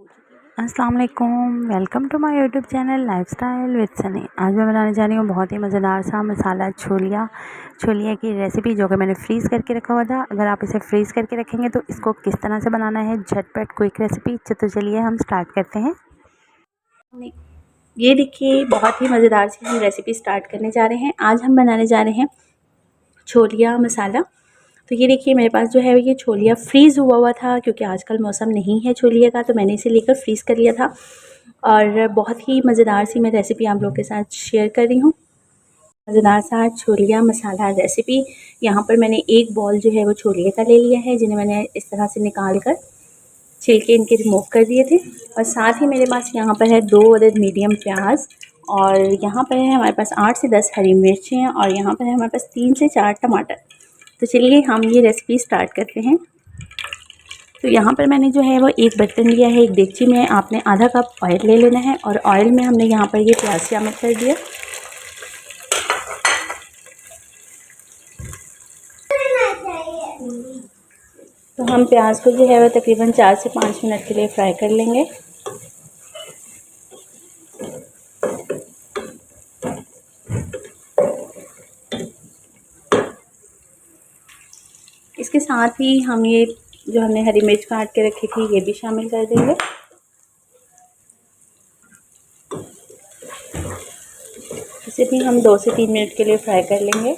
अस्सलाम वालेकुम, welcome to my YouTube channel lifestyle with Sunny. आज मैं बनाने जा रही हूँ बहुत ही मज़ेदार सा मसाला छोलिया की रेसिपी, जो कि मैंने फ्रीज़ करके रखा हुआ था। अगर आप इसे फ्रीज़ करके रखेंगे तो इसको किस तरह से बनाना है, झटपट क्विक रेसिपी। तो चलिए हम स्टार्ट करते हैं। ये देखिए, बहुत ही मज़ेदार सी हम रेसिपी स्टार्ट करने जा रहे हैं। आज हम बनाने जा रहे हैं छोलिया मसाला। तो ये देखिए, मेरे पास जो है ये छोलिया फ्रीज़ हुआ हुआ था, क्योंकि आजकल मौसम नहीं है छोलिया का, तो मैंने इसे लेकर फ्रीज़ कर लिया था। और बहुत ही मज़ेदार सी मैं रेसिपी आप लोगों के साथ शेयर कर रही हूँ। मज़ेदार सा छोलिया मसाला रेसिपी। यहाँ पर मैंने एक बॉल जो है वो छोलिए का ले लिया है, जिन्हें मैंने इस तरह से निकाल कर छिलके इनके रिमूव कर दिए थे। और साथ ही मेरे पास यहाँ पर है 2 अदद मीडियम प्याज, और यहाँ पर है हमारे पास 8 से 10 हरी मिर्ची हैं, और यहाँ पर है हमारे पास 3 से 4 टमाटर। तो चलिए हम ये रेसिपी स्टार्ट करते हैं। तो यहाँ पर मैंने जो है वो एक बर्तन लिया है। एक देगची में आपने आधा कप ऑयल ले लेना है, और ऑयल में हमने यहाँ पर ये प्याज शामिल कर दिया। तो हम प्याज को जो है वो तकरीबन 4 से 5 मिनट के लिए फ्राई कर लेंगे। इसके साथ ही हम ये जो हमने हरी मिर्च काट के रखी थी ये भी शामिल कर देंगे। इसे भी हम 2 से 3 मिनट के लिए फ्राई कर लेंगे।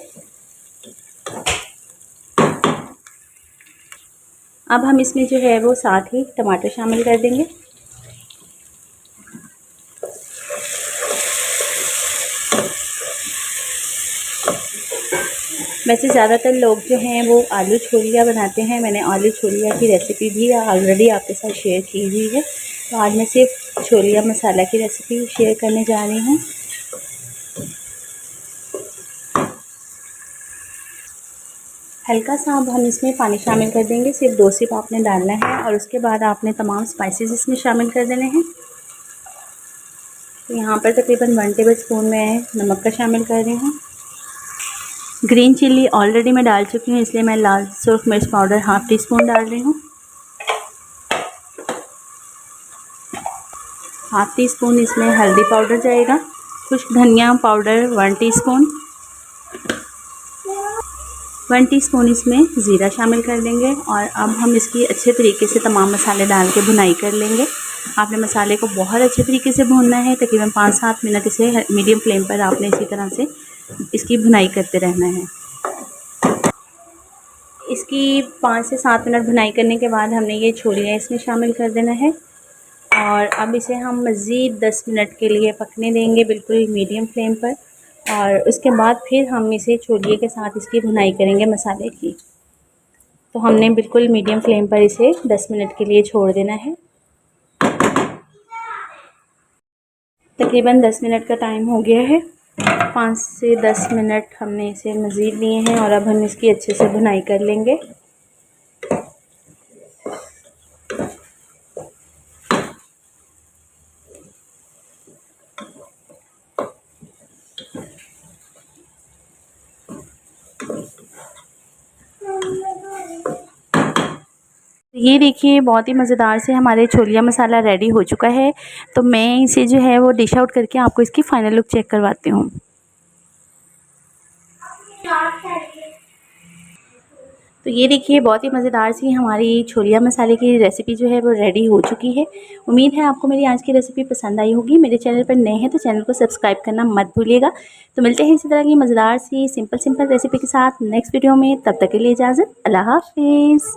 अब हम इसमें जो है वो साथ ही टमाटर शामिल कर देंगे। वैसे ज़्यादातर लोग जो हैं वो आलू छोलिया बनाते हैं। मैंने आलू छोलिया की रेसिपी भी ऑलरेडी आपके साथ शेयर की हुई है। तो आज मैं सिर्फ छोलिया मसाला की रेसिपी शेयर करने जा रही हूँ। हल्का सा अब हम इसमें पानी शामिल कर देंगे। सिर्फ 2 सिप आपने डालना है, और उसके बाद आपने तमाम स्पाइसेस इसमें शामिल कर देने हैं। तो यहाँ पर तकरीबन 1 टेबल स्पून में नमक का शामिल कर रही हूँ। ग्रीन चिल्ली ऑलरेडी मैं डाल चुकी हूँ, इसलिए मैं लाल सुर्ख मिर्च पाउडर ½ टीस्पून डाल रही हूँ। ½ टीस्पून इसमें हल्दी पाउडर जाएगा। खुश्क धनिया पाउडर 1 टीस्पून। 1 टीस्पून इसमें ज़ीरा शामिल कर देंगे। और अब हम इसकी अच्छे तरीके से तमाम मसाले डाल के भुनाई कर लेंगे। आपने मसाले को बहुत अच्छे तरीके से भूनना है। तकरीबन 5-7 मिनट इसे मीडियम फ्लेम पर आपने इसी तरह से इसकी भुनाई करते रहना है। इसकी 5 से 7 मिनट भुनाई करने के बाद हमने ये छोलियाँ इसमें शामिल कर देना है, और अब इसे हम मज़ीद 10 मिनट के लिए पकने देंगे, बिल्कुल मीडियम फ्लेम पर। और उसके बाद फिर हम इसे छोलिए के साथ इसकी भुनाई करेंगे मसाले की। तो हमने बिल्कुल मीडियम फ्लेम पर इसे 10 मिनट के लिए छोड़ देना है। तकरीबन 10 मिनट का टाइम हो गया है। 5 से 10 मिनट हमने इसे मज़ीद लिए हैं, और अब हम इसकी अच्छे से भुनाई कर लेंगे। ये देखिए, बहुत ही मज़ेदार से हमारे छोलिया मसाला रेडी हो चुका है। तो मैं इसे जो है वो डिश आउट करके आपको इसकी फ़ाइनल लुक चेक करवाती हूँ। तो ये देखिए, बहुत ही मज़ेदार सी हमारी छोलिया मसाले की रेसिपी जो है वो रेडी हो चुकी है। उम्मीद है आपको मेरी आज की रेसिपी पसंद आई होगी। मेरे चैनल पर नए हैं तो चैनल को सब्सक्राइब करना मत भूलिएगा। तो मिलते हैं इसी तरह की मज़ेदार सी सिंपल रेसिपी के साथ नेक्स्ट वीडियो में। तब तक के लिए इजाज़त, अल्लाह हाफ़िज़।